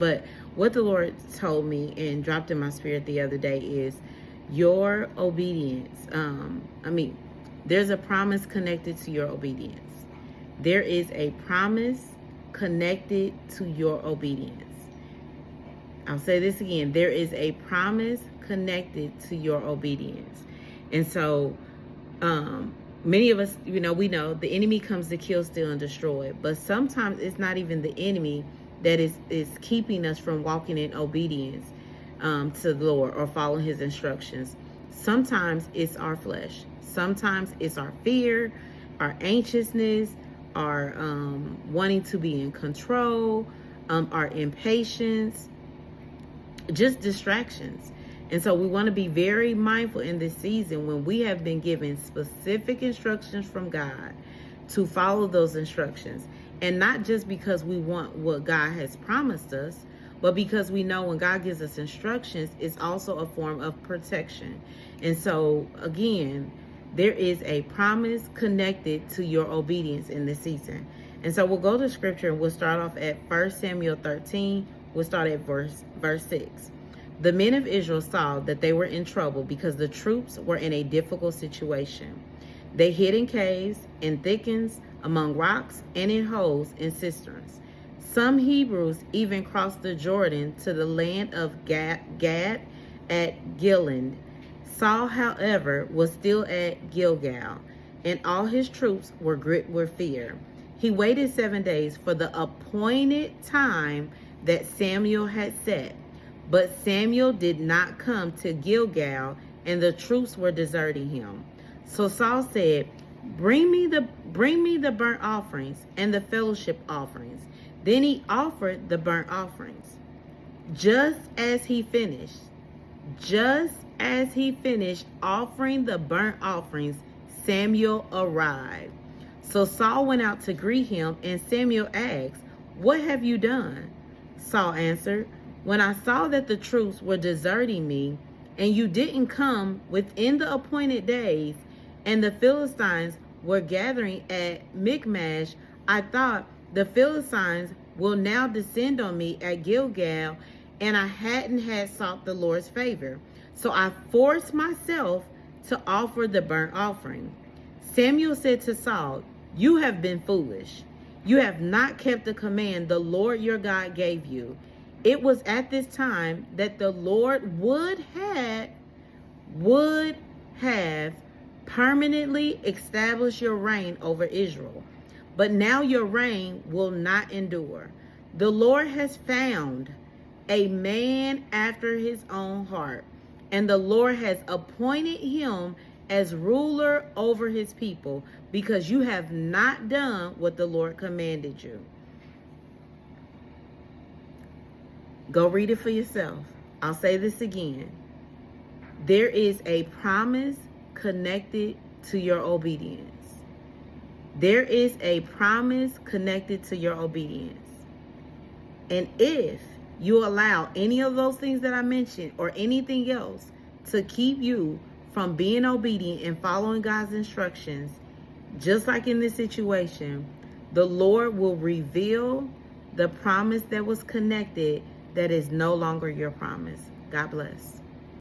But what the Lord told me and dropped in my spirit the other day is your obedience. There's a promise connected to your obedience. There is a promise connected to your obedience. I'll say this again. There is a promise connected to your obedience. And so, many of us, we know the enemy comes to kill, steal, and destroy. But sometimes it's not even the enemy that is keeping us from walking in obedience to the Lord or following his instructions. Sometimes it's our flesh. Sometimes it's our fear, our anxiousness, our wanting to be in control, our impatience, just distractions. And so we want to be very mindful in this season when we have been given specific instructions from God to follow those instructions. And not just because we want what God has promised us, but because we know when God gives us instructions, it's also a form of protection. And so, again, there is a promise connected to your obedience in this season. And so we'll go to scripture and we'll start off at 1 Samuel 13. We'll start at verse 6. The men of Israel saw that they were in trouble because the troops were in a difficult situation. They hid in caves, in thickets, among rocks, and in holes in cisterns. Some Hebrews even crossed the Jordan to the land of Gad at Gilead. Saul, however, was still at Gilgal, and all his troops were gripped with fear. He waited 7 days for the appointed time that Samuel had set. But Samuel did not come to Gilgal, and the troops were deserting him. So Saul said, Bring me the burnt offerings and the fellowship offerings. Then he offered the burnt offerings. Just as he finished offering the burnt offerings, Samuel arrived. So Saul went out to greet him, and Samuel asked, What have you done? Saul answered, When I saw that the troops were deserting me, and you didn't come within the appointed days, and the Philistines were gathering at Michmash, I thought the Philistines will now descend on me at Gilgal, and I hadn't sought the Lord's favor. So I forced myself to offer the burnt offering. Samuel said to Saul, You have been foolish. You have not kept the command the Lord your God gave you. It was at this time that the Lord would have permanently established your reign over Israel. But now your reign will not endure. The Lord has found a man after his own heart, and the Lord has appointed him as ruler over his people, because you have not done what the Lord commanded you. Go read it for yourself. I'll say this again. There is a promise connected to your obedience. There is a promise connected to your obedience. And if you allow any of those things that I mentioned or anything else to keep you from being obedient and following God's instructions, just like in this situation, the Lord will reveal the promise that was connected that is no longer your promise. God bless.